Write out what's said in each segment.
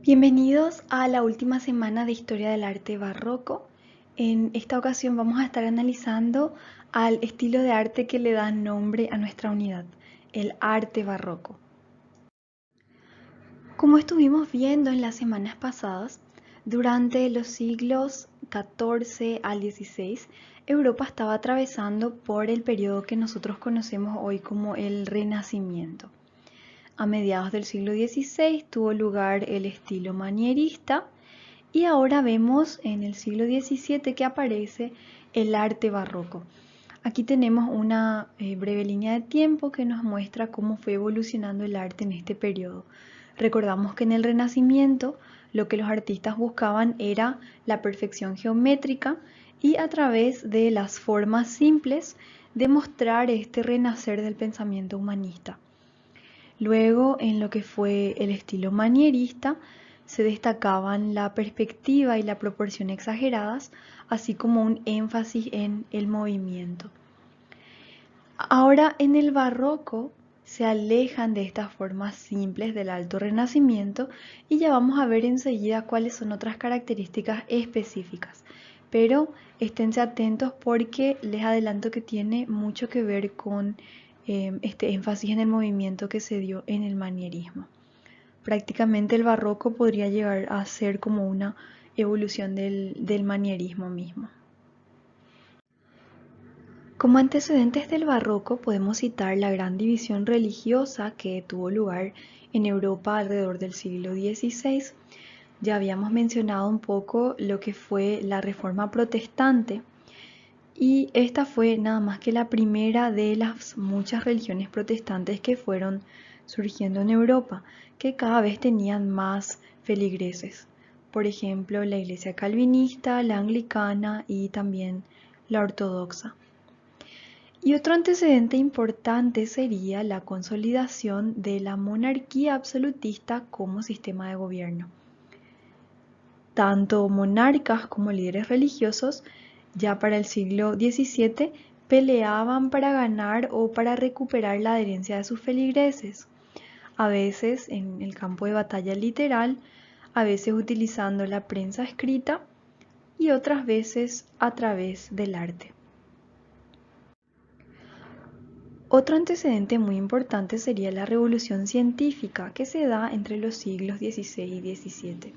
Bienvenidos a la última semana de Historia del Arte Barroco. En esta ocasión vamos a estar analizando al estilo de arte que le da nombre a nuestra unidad, el arte barroco. Como estuvimos viendo en las semanas pasadas, durante los siglos XIV al XVI, Europa estaba atravesando por el periodo que nosotros conocemos hoy como el Renacimiento. A mediados del siglo XVI tuvo lugar el estilo manierista y ahora vemos en el siglo XVII que aparece el arte barroco. Aquí tenemos una breve línea de tiempo que nos muestra cómo fue evolucionando el arte en este periodo. Recordamos que en el Renacimiento lo que los artistas buscaban era la perfección geométrica y a través de las formas simples demostrar este renacer del pensamiento humanista. Luego, en lo que fue el estilo manierista, se destacaban la perspectiva y la proporción exageradas, así como un énfasis en el movimiento. Ahora, en el barroco, se alejan de estas formas simples del Alto Renacimiento y ya vamos a ver enseguida cuáles son otras características específicas. Pero esténse atentos porque les adelanto que tiene mucho que ver con este énfasis en el movimiento que se dio en el manierismo. Prácticamente el barroco podría llegar a ser como una evolución del manierismo mismo. Como antecedentes del barroco podemos citar la gran división religiosa que tuvo lugar en Europa alrededor del siglo XVI. Ya habíamos mencionado un poco lo que fue la Reforma Protestante y esta fue nada más que la primera de las muchas religiones protestantes que fueron surgiendo en Europa, que cada vez tenían más feligreses. Por ejemplo, la iglesia calvinista, la anglicana y también la ortodoxa. Y otro antecedente importante sería la consolidación de la monarquía absolutista como sistema de gobierno. Tanto monarcas como líderes religiosos ya para el siglo XVII peleaban para ganar o para recuperar la adherencia de sus feligreses, a veces en el campo de batalla literal, a veces utilizando la prensa escrita y otras veces a través del arte. Otro antecedente muy importante sería la revolución científica que se da entre los siglos XVI y XVII.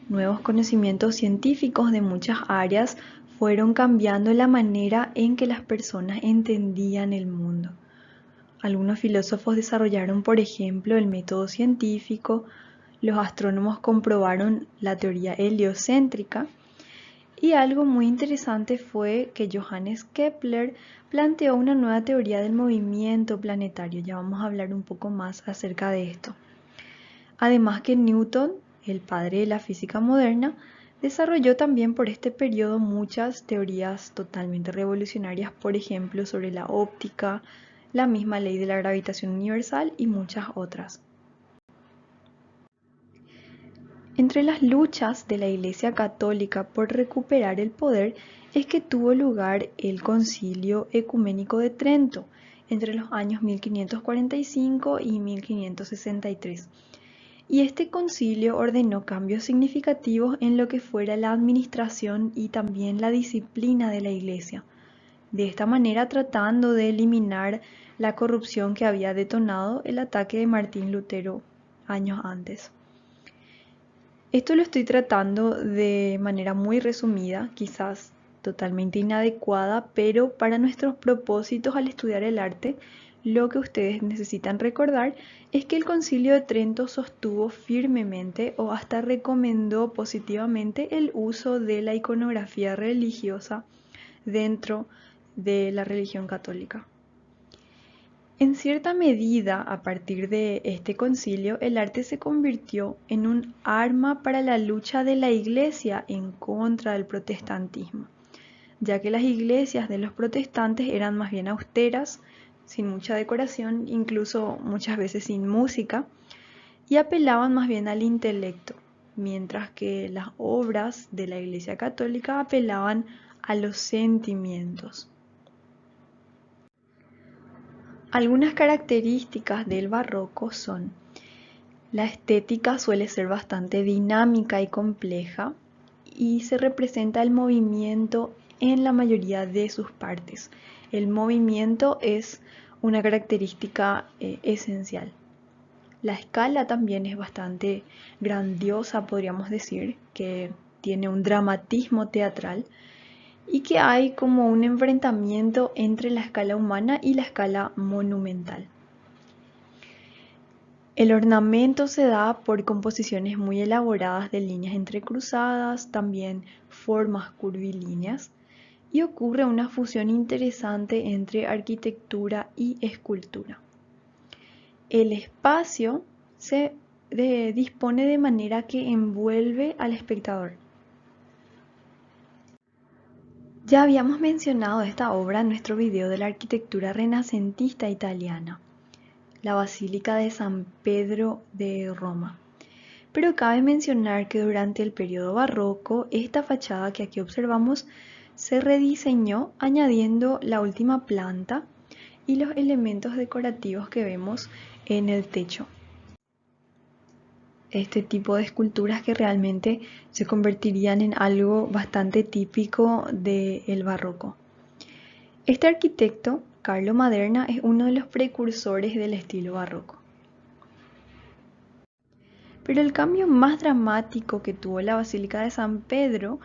Nuevos conocimientos científicos de muchas áreas fueron cambiando la manera en que las personas entendían el mundo. Algunos filósofos desarrollaron, por ejemplo, el método científico, los astrónomos comprobaron la teoría heliocéntrica, y algo muy interesante fue que Johannes Kepler planteó una nueva teoría del movimiento planetario. Ya vamos a hablar un poco más acerca de esto. Además que Newton, el padre de la física moderna, desarrolló también por este periodo muchas teorías totalmente revolucionarias, por ejemplo, sobre la óptica, la misma ley de la gravitación universal y muchas otras. Entre las luchas de la Iglesia Católica por recuperar el poder es que tuvo lugar el Concilio Ecuménico de Trento entre los años 1545 y 1563. Y este concilio ordenó cambios significativos en lo que fuera la administración y también la disciplina de la Iglesia. De esta manera tratando de eliminar la corrupción que había detonado el ataque de Martín Lutero años antes. Esto lo estoy tratando de manera muy resumida, quizás totalmente inadecuada, pero para nuestros propósitos al estudiar el arte, lo que ustedes necesitan recordar es que el Concilio de Trento sostuvo firmemente o hasta recomendó positivamente el uso de la iconografía religiosa dentro de la religión católica. En cierta medida, a partir de este concilio, el arte se convirtió en un arma para la lucha de la Iglesia en contra del protestantismo, ya que las iglesias de los protestantes eran más bien austeras, sin mucha decoración, incluso muchas veces sin música, y apelaban más bien al intelecto, mientras que las obras de la Iglesia católica apelaban a los sentimientos. Algunas características del barroco son La estética suele ser bastante dinámica y compleja y se representa el movimiento en la mayoría de sus partes. El movimiento es una característica esencial. La escala también es bastante grandiosa, podríamos decir, que tiene un dramatismo teatral y que hay como un enfrentamiento entre la escala humana y la escala monumental. El ornamento se da por composiciones muy elaboradas de líneas entrecruzadas, también formas curvilíneas, y ocurre una fusión interesante entre arquitectura y escultura. El espacio se dispone de manera que envuelve al espectador. Ya habíamos mencionado esta obra en nuestro video de la arquitectura renacentista italiana, la Basílica de San Pedro de Roma. Pero cabe mencionar que durante el periodo barroco, esta fachada que aquí observamos se rediseñó añadiendo la última planta y los elementos decorativos que vemos en el techo. Este tipo de esculturas que realmente se convertirían en algo bastante típico del barroco. Este arquitecto, Carlo Maderna, es uno de los precursores del estilo barroco. Pero el cambio más dramático que tuvo la Basílica de San Pedro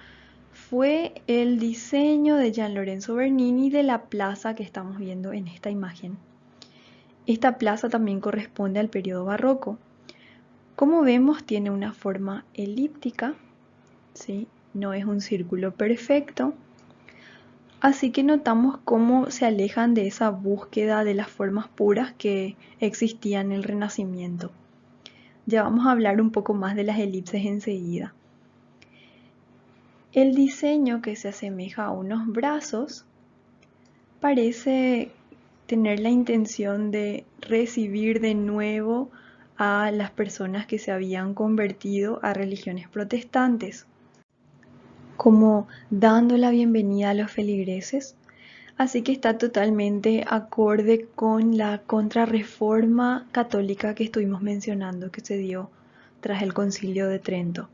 fue el diseño de Gian Lorenzo Bernini de la plaza que estamos viendo en esta imagen. Esta plaza también corresponde al periodo barroco. Como vemos, tiene una forma elíptica, ¿sí? No es un círculo perfecto. Así que notamos cómo se alejan de esa búsqueda de las formas puras que existían en el Renacimiento. Ya vamos a hablar un poco más de las elipses enseguida. El diseño, que se asemeja a unos brazos, parece tener la intención de recibir de nuevo a las personas que se habían convertido a religiones protestantes, como dando la bienvenida a los feligreses. Así que está totalmente acorde con la contrarreforma católica que estuvimos mencionando que se dio tras el Concilio de Trento.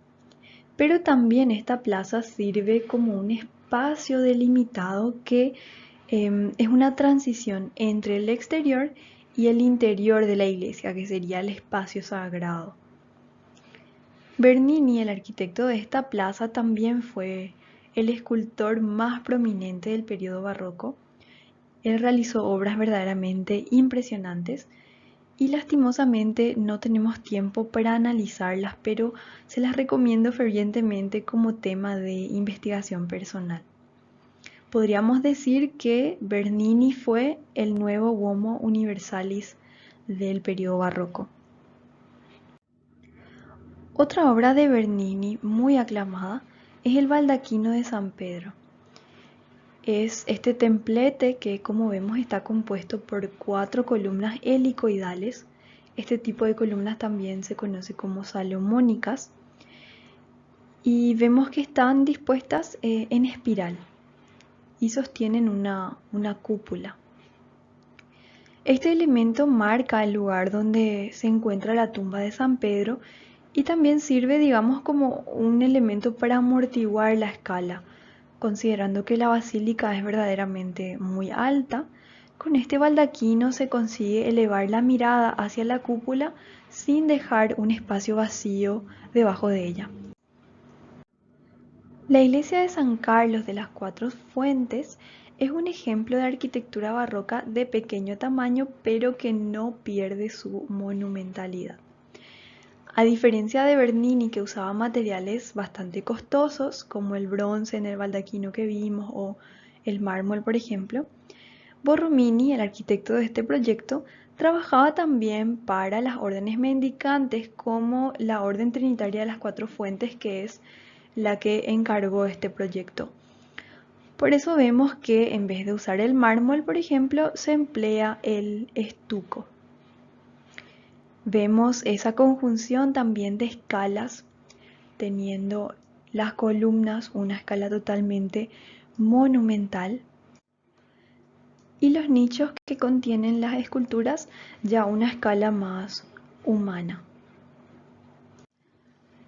Pero también esta plaza sirve como un espacio delimitado que es una transición entre el exterior y el interior de la iglesia, que sería el espacio sagrado. Bernini, el arquitecto de esta plaza, también fue el escultor más prominente del periodo barroco. Él realizó obras verdaderamente impresionantes y lastimosamente no tenemos tiempo para analizarlas, pero se las recomiendo fervientemente como tema de investigación personal. Podríamos decir que Bernini fue el nuevo Uomo Universalis del periodo barroco. Otra obra de Bernini muy aclamada es el baldaquino de San Pedro. Es este templete que, como vemos, está compuesto por 4 columnas helicoidales. Este tipo de columnas también se conoce como salomónicas y vemos que están dispuestas en espiral y sostienen una cúpula. Este elemento marca el lugar donde se encuentra la tumba de San Pedro y también sirve, digamos, como un elemento para amortiguar la escala, considerando que la basílica es verdaderamente muy alta. Con este baldaquino se consigue elevar la mirada hacia la cúpula sin dejar un espacio vacío debajo de ella. La iglesia de San Carlos de las Cuatro Fuentes es un ejemplo de arquitectura barroca de pequeño tamaño, pero que no pierde su monumentalidad. A diferencia de Bernini, que usaba materiales bastante costosos, como el bronce en el baldaquino que vimos o el mármol, por ejemplo, Borromini, el arquitecto de este proyecto, trabajaba también para las órdenes mendicantes, como la Orden Trinitaria de las Cuatro Fuentes, que es la que encargó este proyecto. Por eso vemos que en vez de usar el mármol, por ejemplo, se emplea el estuco. Vemos esa conjunción también de escalas, teniendo las columnas una escala totalmente monumental y los nichos que contienen las esculturas ya una escala más humana.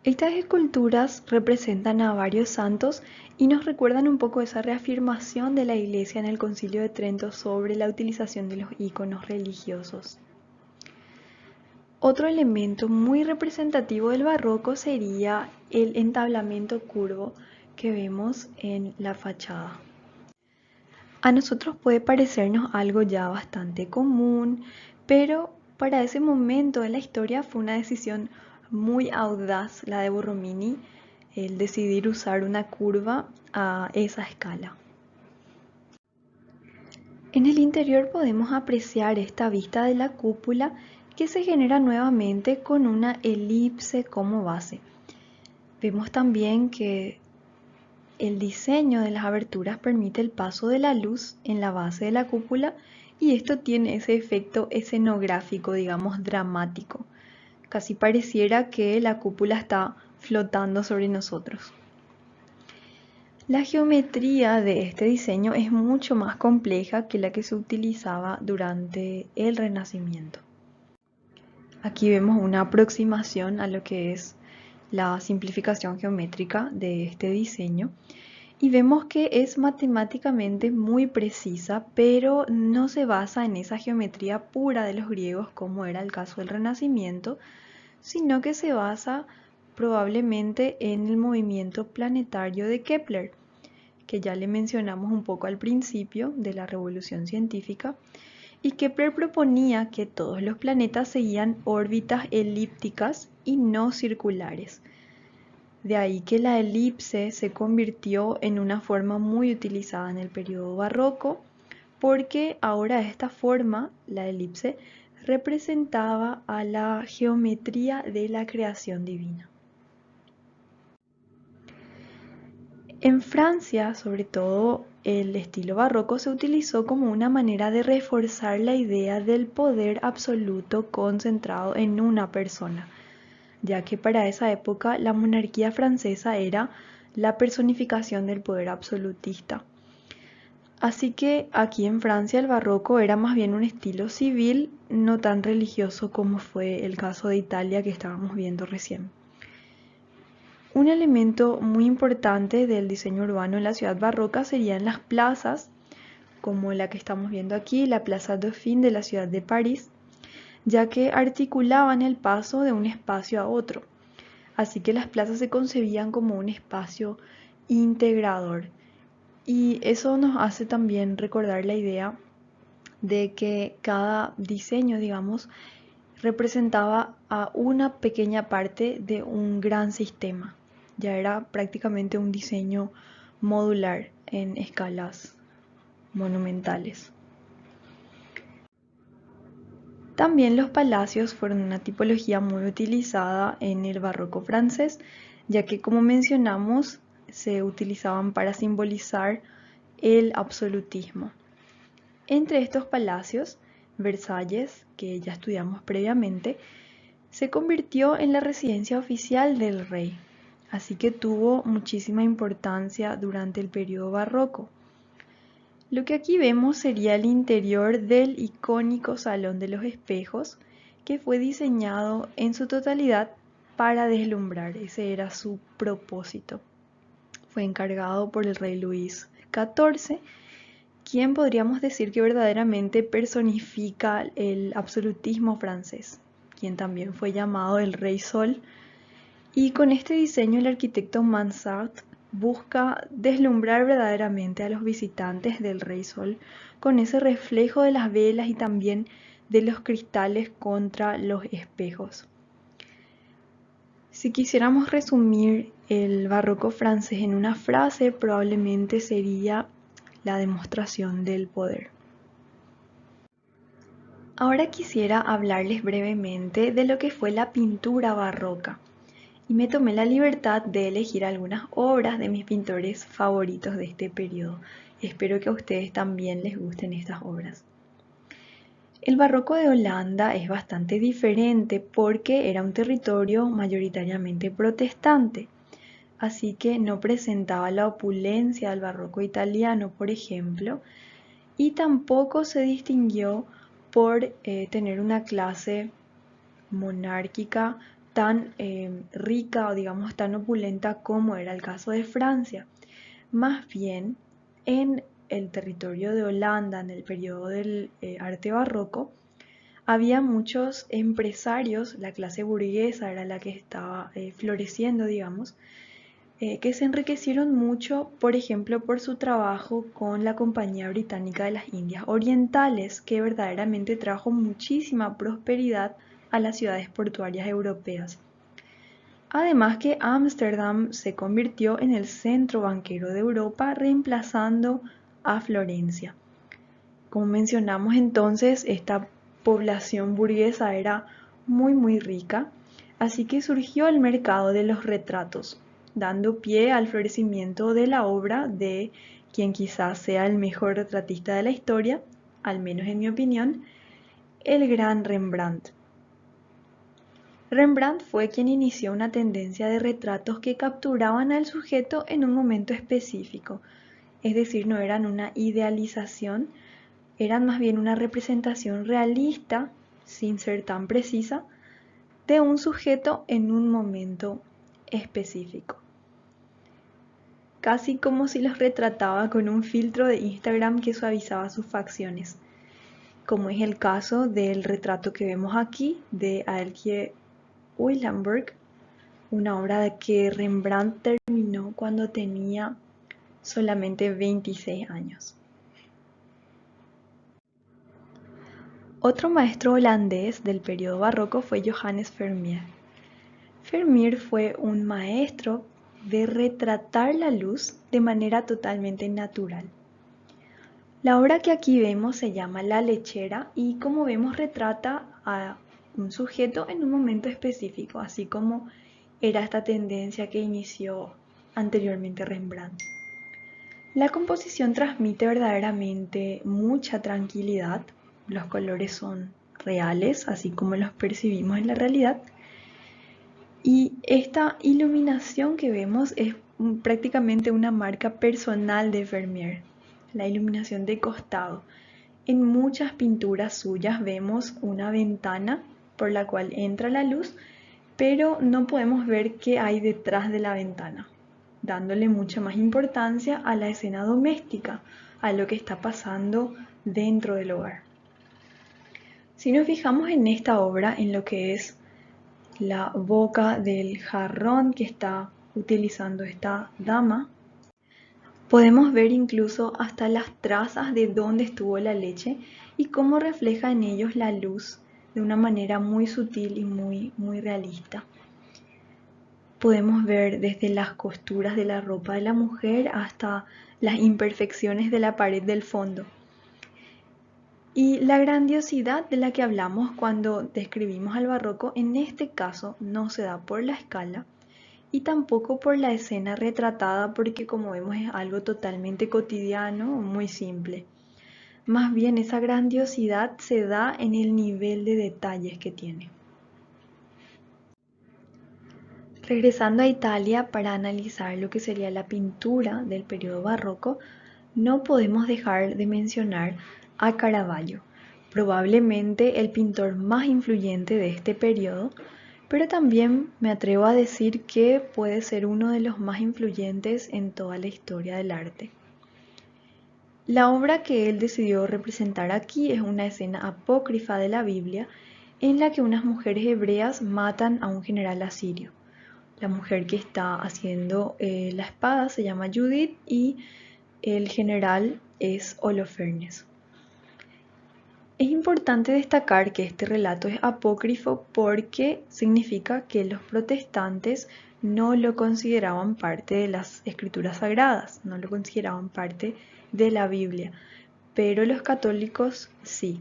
Estas esculturas representan a varios santos y nos recuerdan un poco esa reafirmación de la Iglesia en el Concilio de Trento sobre la utilización de los íconos religiosos. Otro elemento muy representativo del barroco sería el entablamento curvo que vemos en la fachada. A nosotros puede parecernos algo ya bastante común, pero para ese momento de la historia fue una decisión muy audaz la de Borromini, el decidir usar una curva a esa escala. En el interior podemos apreciar esta vista de la cúpula que se genera nuevamente con una elipse como base. Vemos también que el diseño de las aberturas permite el paso de la luz en la base de la cúpula y esto tiene ese efecto escenográfico, digamos, dramático. Casi pareciera que la cúpula está flotando sobre nosotros. La geometría de este diseño es mucho más compleja que la que se utilizaba durante el Renacimiento. Aquí vemos una aproximación a lo que es la simplificación geométrica de este diseño y vemos que es matemáticamente muy precisa, pero no se basa en esa geometría pura de los griegos como era el caso del Renacimiento, sino que se basa probablemente en el movimiento planetario de Kepler, que ya le mencionamos un poco al principio de la revolución científica, y Kepler proponía que todos los planetas seguían órbitas elípticas y no circulares. De ahí que la elipse se convirtió en una forma muy utilizada en el periodo barroco, porque ahora esta forma, la elipse, representaba a la geometría de la creación divina. En Francia, sobre todo, el estilo barroco se utilizó como una manera de reforzar la idea del poder absoluto concentrado en una persona, ya que para esa época la monarquía francesa era la personificación del poder absolutista. Así que aquí en Francia el barroco era más bien un estilo civil, no tan religioso como fue el caso de Italia que estábamos viendo recién. Un elemento muy importante del diseño urbano en la ciudad barroca serían las plazas, como la que estamos viendo aquí, la Plaza Dauphine de la ciudad de París, ya que articulaban el paso de un espacio a otro. Así que las plazas se concebían como un espacio integrador. Y eso nos hace también recordar la idea de que cada diseño, digamos, representaba a una pequeña parte de un gran sistema. Ya era prácticamente un diseño modular en escalas monumentales. También los palacios fueron una tipología muy utilizada en el barroco francés, ya que como mencionamos se utilizaban para simbolizar el absolutismo. Entre estos palacios, Versalles, que ya estudiamos previamente, se convirtió en la residencia oficial del rey, así que tuvo muchísima importancia durante el periodo barroco. Lo que aquí vemos sería el interior del icónico Salón de los Espejos, que fue diseñado en su totalidad para deslumbrar, ese era su propósito. Fue encargado por el rey Luis XIV, quien podríamos decir que verdaderamente personifica el absolutismo francés, quien también fue llamado el Rey Sol. Y con este diseño el arquitecto Mansart busca deslumbrar verdaderamente a los visitantes del Rey Sol con ese reflejo de las velas y también de los cristales contra los espejos. Si quisiéramos resumir el barroco francés en una frase, probablemente sería la demostración del poder. Ahora quisiera hablarles brevemente de lo que fue la pintura barroca. Y me tomé la libertad de elegir algunas obras de mis pintores favoritos de este periodo. Espero que a ustedes también les gusten estas obras. El barroco de Holanda es bastante diferente porque era un territorio mayoritariamente protestante, así que no presentaba la opulencia del barroco italiano, por ejemplo, y tampoco se distinguió por tener una clase monárquica tan rica o digamos tan opulenta como era el caso de Francia. Más bien, en el territorio de Holanda, en el periodo del arte barroco, había muchos empresarios, la clase burguesa era la que estaba floreciendo, digamos, que se enriquecieron mucho, por ejemplo, por su trabajo con la Compañía Británica de las Indias Orientales, que verdaderamente trajo muchísima prosperidad a las ciudades portuarias europeas. Además que Ámsterdam se convirtió en el centro banquero de Europa, reemplazando a Florencia. Como mencionamos entonces, esta población burguesa era muy rica, así que surgió el mercado de los retratos, dando pie al florecimiento de la obra de quien quizás sea el mejor retratista de la historia, al menos en mi opinión, el gran Rembrandt. Rembrandt fue quien inició una tendencia de retratos que capturaban al sujeto en un momento específico, es decir, no eran una idealización, eran más bien una representación realista, sin ser tan precisa, de un sujeto en un momento específico. Casi como si los retrataba con un filtro de Instagram que suavizaba sus facciones, como es el caso del retrato que vemos aquí de Aeltje Uylenburg, una obra que Rembrandt terminó cuando tenía solamente 26 años. Otro maestro holandés del periodo barroco fue Johannes Vermeer. Vermeer fue un maestro de retratar la luz de manera totalmente natural. La obra que aquí vemos se llama La lechera y como vemos retrata a un sujeto en un momento específico, así como era esta tendencia que inició anteriormente Rembrandt. La composición transmite verdaderamente mucha tranquilidad, los colores son reales, así como los percibimos en la realidad, y esta iluminación que vemos es prácticamente una marca personal de Vermeer, la iluminación de costado. En muchas pinturas suyas vemos una ventana por la cual entra la luz, pero no podemos ver qué hay detrás de la ventana, dándole mucha más importancia a la escena doméstica, a lo que está pasando dentro del hogar. Si nos fijamos en esta obra, en lo que es la boca del jarrón que está utilizando esta dama, podemos ver incluso hasta las trazas de dónde estuvo la leche y cómo refleja en ellos la luz de una manera muy sutil y muy realista. Podemos ver desde las costuras de la ropa de la mujer hasta las imperfecciones de la pared del fondo. Y la grandiosidad de la que hablamos cuando describimos al barroco en este caso no se da por la escala y tampoco por la escena retratada porque como vemos es algo totalmente cotidiano, muy simple. Más bien esa grandiosidad se da en el nivel de detalles que tiene. Regresando a Italia para analizar lo que sería la pintura del periodo barroco, no podemos dejar de mencionar a Caravaggio, probablemente el pintor más influyente de este periodo, pero también me atrevo a decir que puede ser uno de los más influyentes en toda la historia del arte. La obra que él decidió representar aquí es una escena apócrifa de la Biblia en la que unas mujeres hebreas matan a un general asirio. La mujer que está haciendo la espada se llama Judith y el general es Holofernes. Es importante destacar que este relato es apócrifo porque significa que los protestantes no lo consideraban parte de las escrituras sagradas, no lo consideraban parte de la Biblia, pero los católicos sí.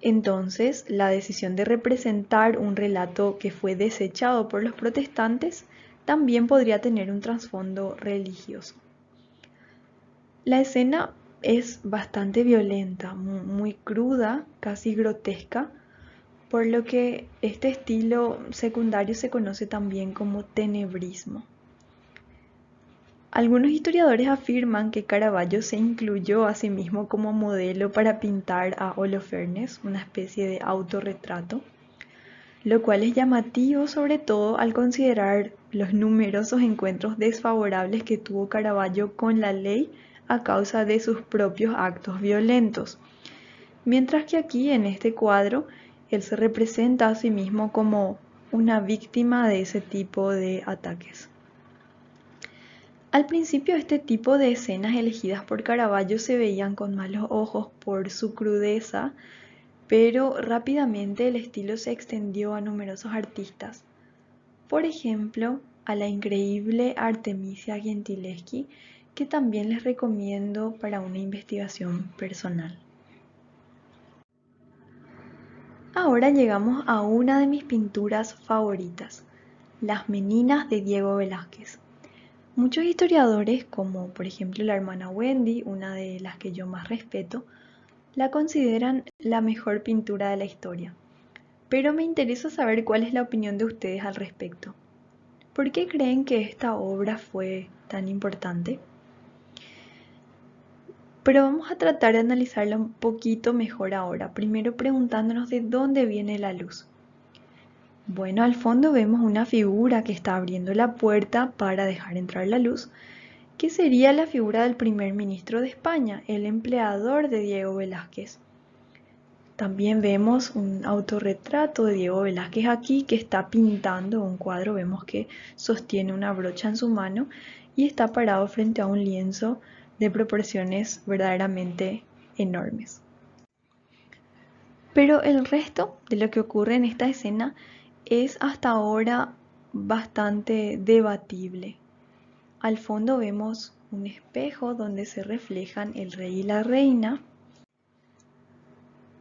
Entonces, la decisión de representar un relato que fue desechado por los protestantes también podría tener un trasfondo religioso. La escena es bastante violenta, muy cruda, casi grotesca, por lo que este estilo secundario se conoce también como tenebrismo. Algunos historiadores afirman que Caravaggio se incluyó a sí mismo como modelo para pintar a Holofernes, una especie de autorretrato. lo cual es llamativo sobre todo al considerar los numerosos encuentros desfavorables que tuvo Caravaggio con la ley a causa de sus propios actos violentos. Mientras que aquí, en este cuadro, él se representa a sí mismo como una víctima de ese tipo de ataques. Al principio, este tipo de escenas elegidas por Caravaggio se veían con malos ojos por su crudeza, pero rápidamente el estilo se extendió a numerosos artistas. Por ejemplo, a la increíble Artemisia Gentileschi, que también les recomiendo para una investigación personal. Ahora llegamos a una de mis pinturas favoritas, Las Meninas de Diego Velázquez. Muchos historiadores, como por ejemplo la hermana Wendy, una de las que yo más respeto, la consideran la mejor pintura de la historia. Pero me interesa saber cuál es la opinión de ustedes al respecto. ¿Por qué creen que esta obra fue tan importante? Pero vamos a tratar de analizarla un poquito mejor ahora, primero preguntándonos de dónde viene la luz. Bueno, al fondo vemos una figura que está abriendo la puerta para dejar entrar la luz, que sería la figura del primer ministro de España, el empleador de Diego Velázquez. También vemos un autorretrato de Diego Velázquez aquí que está pintando un cuadro, vemos que sostiene una brocha en su mano y está parado frente a un lienzo de proporciones verdaderamente enormes. Pero el resto de lo que ocurre en esta escena es hasta ahora bastante debatible. Al fondo vemos un espejo donde se reflejan el rey y la reina.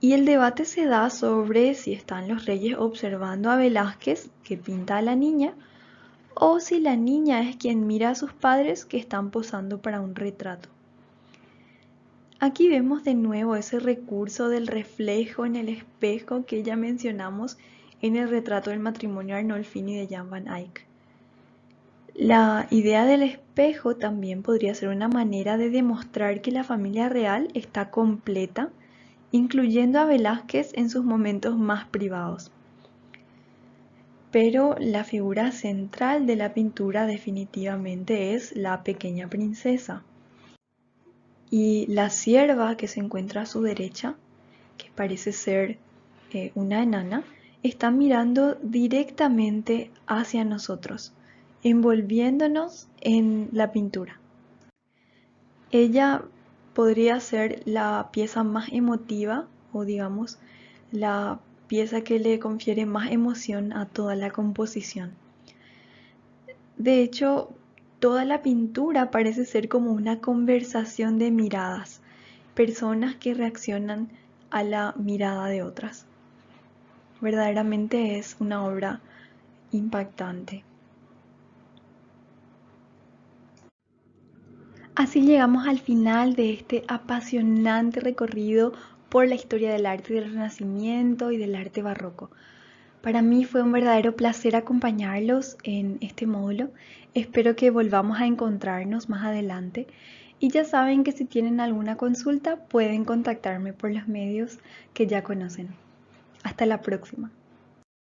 Y el debate se da sobre si están los reyes observando a Velázquez, que pinta a la niña, o si la niña es quien mira a sus padres que están posando para un retrato. Aquí vemos de nuevo ese recurso del reflejo en el espejo que ya mencionamos en el retrato del matrimonio Arnolfini de Jan van Eyck. La idea del espejo también podría ser una manera de demostrar que la familia real está completa, incluyendo a Velázquez en sus momentos más privados. Pero la figura central de la pintura definitivamente es la pequeña princesa. Y la sierva que se encuentra a su derecha, que parece ser una enana, está mirando directamente hacia nosotros, envolviéndonos en la pintura. Ella podría ser la pieza más emotiva o digamos la pieza que le confiere más emoción a toda la composición. De hecho, toda la pintura parece ser como una conversación de miradas, personas que reaccionan a la mirada de otras. Verdaderamente es una obra impactante. Así llegamos al final de este apasionante recorrido por la historia del arte del Renacimiento y del arte barroco. Para mí fue un verdadero placer acompañarlos en este módulo. Espero que volvamos a encontrarnos más adelante. Y ya saben que si tienen alguna consulta pueden contactarme por los medios que ya conocen. Hasta la próxima.